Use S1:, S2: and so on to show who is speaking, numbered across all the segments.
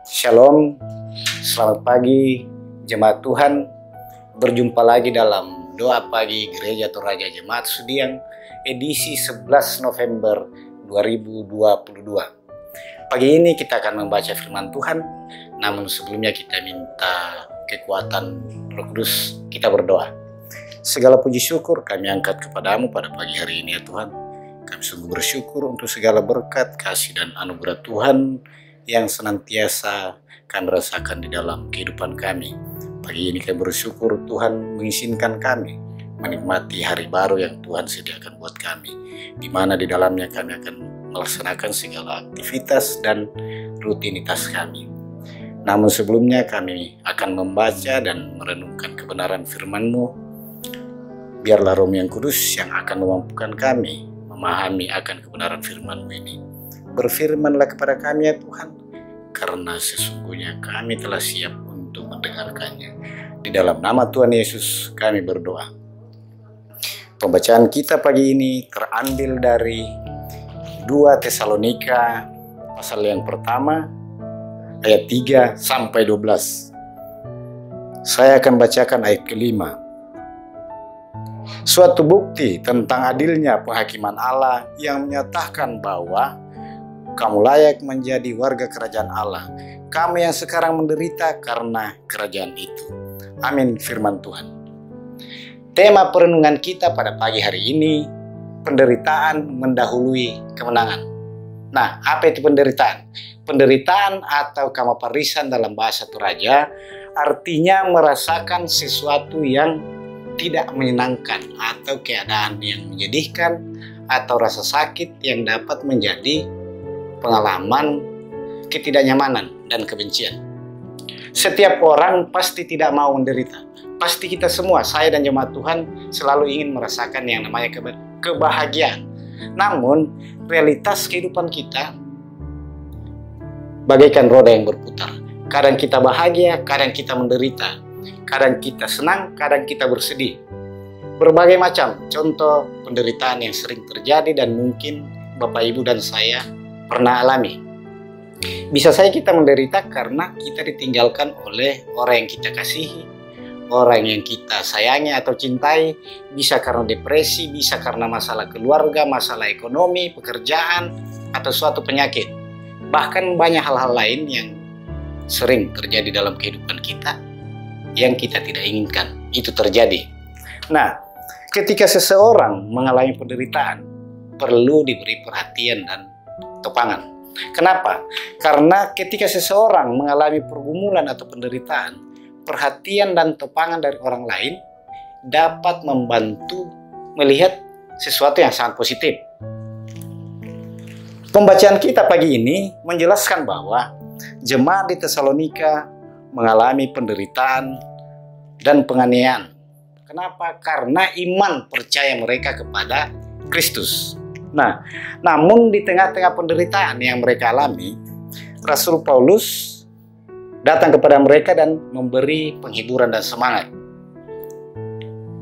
S1: Shalom, selamat pagi jemaat Tuhan. Berjumpa lagi dalam doa pagi Gereja Toraja Jemaat Sudiang edisi 11 November 2022. Pagi ini kita akan membaca firman Tuhan, namun sebelumnya kita minta kekuatan Roh Kudus. Kita berdoa. Segala puji syukur kami angkat kepadamu pada pagi hari ini ya Tuhan. Kami sungguh bersyukur untuk segala berkat, kasih dan anugerah Tuhan yang senantiasa kami rasakan di dalam kehidupan kami. Pagi ini kami bersyukur Tuhan mengizinkan kami menikmati hari baru yang Tuhan sediakan buat kami, di mana di dalamnya kami akan melaksanakan segala aktivitas dan rutinitas kami. Namun sebelumnya kami akan membaca dan merenungkan kebenaran firman-Mu. Biarlah Roh yang Kudus yang akan memampukan kami memahami akan kebenaran firman-Mu ini. Berfirmanlah kepada kami ya Tuhan, karena sesungguhnya kami telah siap untuk mendengarkannya. Di dalam nama Tuhan Yesus kami berdoa. Pembacaan kita pagi ini terambil dari 2 Tesalonika pasal yang pertama ayat 3 sampai 12. Saya akan bacakan ayat kelima. Suatu bukti tentang adilnya penghakiman Allah yang menyatakan bahwa kamu layak menjadi warga kerajaan Allah, kamu yang sekarang menderita karena kerajaan itu. Amin firman Tuhan. Tema perenungan kita pada pagi hari ini, penderitaan mendahului kemenangan. Nah, apa itu penderitaan? Penderitaan atau kamaparisan dalam bahasa Toraja artinya merasakan sesuatu yang tidak menyenangkan atau keadaan yang menyedihkan atau rasa sakit yang dapat menjadi pengalaman ketidaknyamanan dan kebencian. Setiap orang pasti tidak mau menderita. Pasti kita semua, saya dan jemaat Tuhan, selalu ingin merasakan yang namanya kebahagiaan. Namun, realitas kehidupan kita bagaikan roda yang berputar. Kadang kita bahagia, kadang kita menderita. Kadang kita senang, kadang kita bersedih. Berbagai macam contoh penderitaan yang sering terjadi dan mungkin Bapak Ibu dan saya pernah alami. Bisa saja kita menderita karena kita ditinggalkan oleh orang yang kita kasihi, orang yang kita sayangi atau cintai. Bisa karena depresi, bisa karena masalah keluarga, masalah ekonomi, pekerjaan, atau suatu penyakit. Bahkan banyak hal-hal lain yang sering terjadi dalam kehidupan kita yang kita tidak inginkan itu terjadi. Nah, ketika seseorang mengalami penderitaan, perlu diberi perhatian dan topangan. Kenapa? Karena ketika seseorang mengalami pergumulan atau penderitaan, perhatian dan topangan dari orang lain dapat membantu melihat sesuatu yang sangat positif. Pembacaan kita pagi ini menjelaskan bahwa jemaat di Tesalonika mengalami penderitaan dan penganiayaan. Kenapa? Karena iman percaya mereka kepada Kristus. Nah, namun di tengah-tengah penderitaan yang mereka alami, Rasul Paulus datang kepada mereka dan memberi penghiburan dan semangat.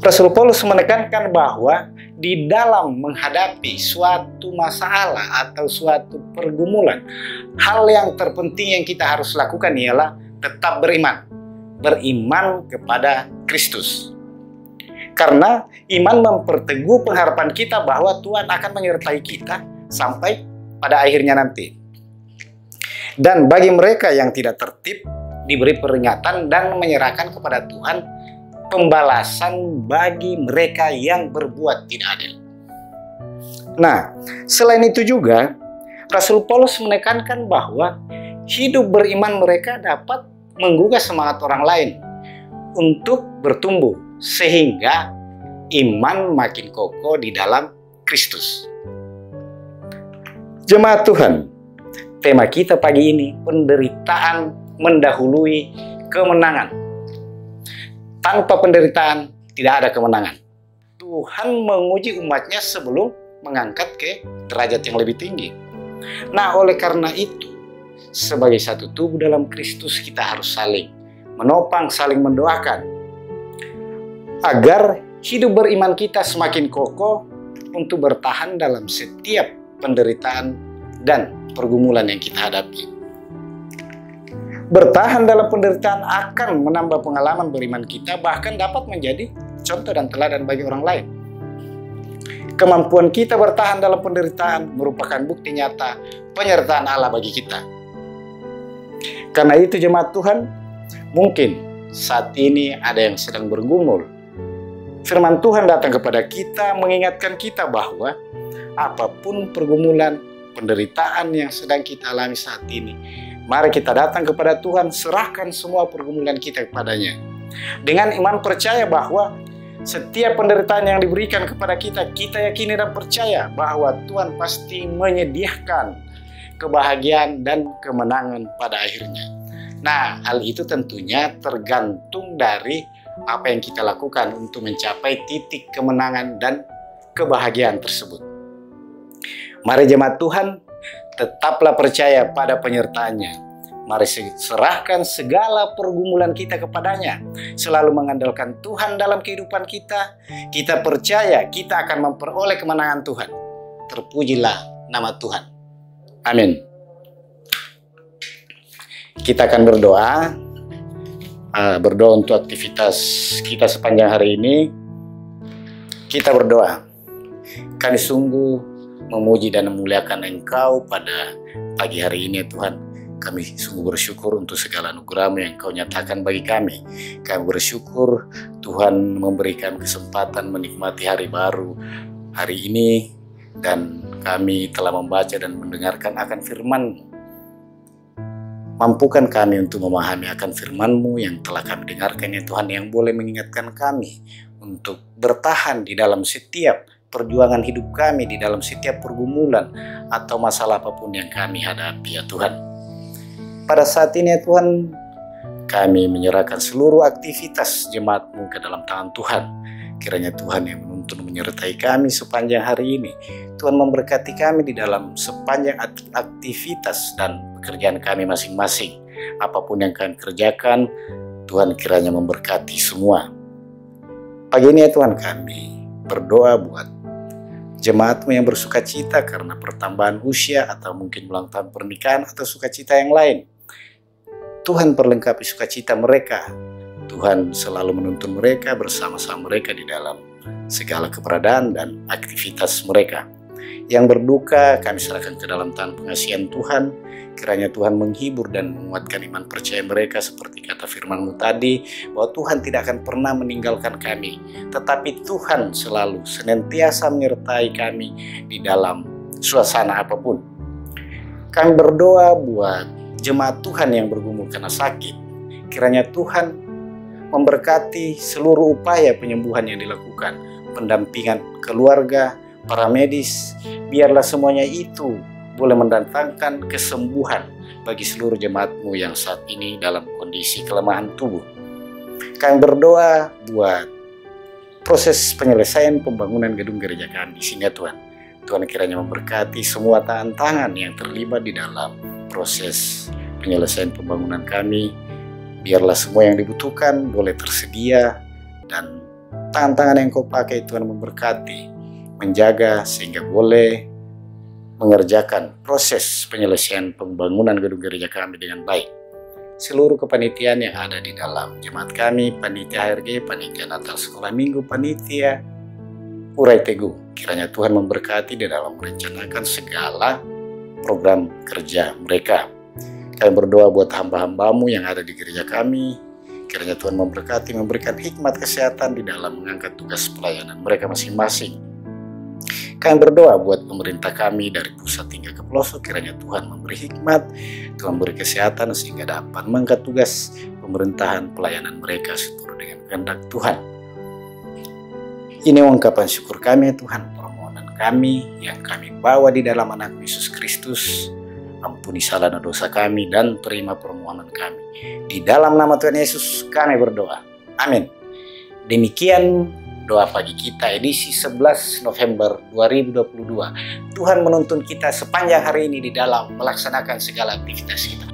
S1: Rasul Paulus menekankan bahwa di dalam menghadapi suatu masalah atau suatu pergumulan, hal yang terpenting yang kita harus lakukan ialah tetap beriman. Beriman kepada Kristus. Karena iman memperteguh pengharapan kita bahwa Tuhan akan menyertai kita sampai pada akhirnya nanti. Dan bagi mereka yang tidak tertib, diberi peringatan dan menyerahkan kepada Tuhan pembalasan bagi mereka yang berbuat tidak adil. Nah, selain itu juga, Rasul Paulus menekankan bahwa hidup beriman mereka dapat menggugah semangat orang lain untuk bertumbuh, sehingga iman makin kokoh di dalam Kristus. Jemaat Tuhan, tema kita pagi ini, penderitaan mendahului kemenangan. Tanpa penderitaan tidak ada kemenangan. Tuhan menguji umatnya sebelum mengangkat ke derajat yang lebih tinggi. Nah, oleh karena itu, sebagai satu tubuh dalam Kristus kita harus saling menopang, saling mendoakan agar hidup beriman kita semakin kokoh untuk bertahan dalam setiap penderitaan dan pergumulan yang kita hadapi. Bertahan dalam penderitaan akan menambah pengalaman beriman kita, bahkan dapat menjadi contoh dan teladan bagi orang lain. Kemampuan kita bertahan dalam penderitaan merupakan bukti nyata penyertaan Allah bagi kita. Karena itu jemaat Tuhan, mungkin saat ini ada yang sedang bergumul. Firman Tuhan datang kepada kita mengingatkan kita bahwa apapun pergumulan, penderitaan yang sedang kita alami saat ini, mari kita datang kepada Tuhan, serahkan semua pergumulan kita kepadanya. Dengan iman percaya bahwa setiap penderitaan yang diberikan kepada kita, kita yakini dan percaya bahwa Tuhan pasti menyediakan kebahagiaan dan kemenangan pada akhirnya. Nah, hal itu tentunya tergantung dari apa yang kita lakukan untuk mencapai titik kemenangan dan kebahagiaan tersebut. Mari jemaat Tuhan, tetaplah percaya pada penyertaannya. Mari serahkan segala pergumulan kita kepadanya. Selalu mengandalkan Tuhan dalam kehidupan kita. Kita percaya kita akan memperoleh kemenangan Tuhan. Terpujilah nama Tuhan. Amin. Kita akan berdoa. Berdoa untuk aktivitas kita sepanjang hari ini. Kita berdoa. Kami sungguh memuji dan memuliakan Engkau pada pagi hari ini, Tuhan. Kami sungguh bersyukur untuk segala anugerah-Mu yang Kau nyatakan bagi kami. Kami bersyukur Tuhan memberikan kesempatan menikmati hari baru hari ini, dan kami telah membaca dan mendengarkan akan firman-Mu. Mampukan kami untuk memahami akan firman-Mu yang telah kami dengarkan, ya Tuhan, yang boleh mengingatkan kami untuk bertahan di dalam setiap perjuangan hidup kami, di dalam setiap pergumulan atau masalah apapun yang kami hadapi, ya Tuhan. Pada saat ini, ya Tuhan, kami menyerahkan seluruh aktivitas jemaat-Mu ke dalam tangan Tuhan. Kiranya Tuhan yang menuntun menyertai kami sepanjang hari ini. Tuhan memberkati kami di dalam sepanjang aktivitas dan pekerjaan kami masing-masing. Apapun yang kami kerjakan, Tuhan kiranya memberkati semua. Pagi ini, ya Tuhan, kami berdoa buat jemaat-Mu yang bersuka cita karena pertambahan usia atau mungkin ulang tahun pernikahan atau sukacita yang lain. Tuhan perlengkapi sukacita mereka. Tuhan selalu menuntun mereka, bersama-sama mereka di dalam segala keberadaan dan aktivitas mereka. Yang berduka kami serahkan ke dalam tangan pengasihan Tuhan. Kiranya Tuhan menghibur dan menguatkan iman percaya mereka seperti kata firman-Mu tadi, bahwa Tuhan tidak akan pernah meninggalkan kami, tetapi Tuhan selalu senantiasa menyertai kami di dalam suasana apapun. Kami berdoa buat jemaat Tuhan yang bergumul karena sakit. Kiranya Tuhan memberkati seluruh upaya penyembuhan yang dilakukan, pendampingan keluarga, para medis. Biarlah semuanya itu boleh mendatangkan kesembuhan bagi seluruh jemaat-Mu yang saat ini dalam kondisi kelemahan tubuh. Kami berdoa buat proses penyelesaian pembangunan gedung gereja kami di sini, ya Tuhan. Tuhan kiranya memberkati semua tangan-tangan yang terlibat di dalam proses penyelesaian pembangunan kami. Biarlah semua yang dibutuhkan boleh tersedia, dan tangan-tangan yang Kau pakai Tuhan memberkati, menjaga sehingga boleh mengerjakan proses penyelesaian pembangunan gedung gereja kami dengan baik. Seluruh kepanitiaan yang ada di dalam jemaat kami, panitia HRG, panitia Natal Sekolah Minggu, panitia Urai Teguh, kiranya Tuhan memberkati di dalam merencanakan segala program kerja mereka. Kami berdoa buat hamba-hamba-Mu yang ada di gereja kami. Kiranya Tuhan memberkati, memberikan hikmat kesehatan di dalam mengangkat tugas pelayanan mereka masing-masing. Kami berdoa buat pemerintah kami dari pusat hingga ke pelosok. Kiranya Tuhan memberi hikmat, Tuhan beri kesehatan sehingga dapat mengangkat tugas pemerintahan pelayanan mereka seturut dengan kehendak Tuhan. Ini ungkapan syukur kami, ya Tuhan, permohonan kami yang kami bawa di dalam anak Yesus Kristus. Ampuni salah dan dosa kami dan terima permohonan kami. Di dalam nama Tuhan Yesus kami berdoa. Amin. Demikian doa pagi kita edisi 11 November 2022. Tuhan menuntun kita sepanjang hari ini di dalam melaksanakan segala aktivitas kita.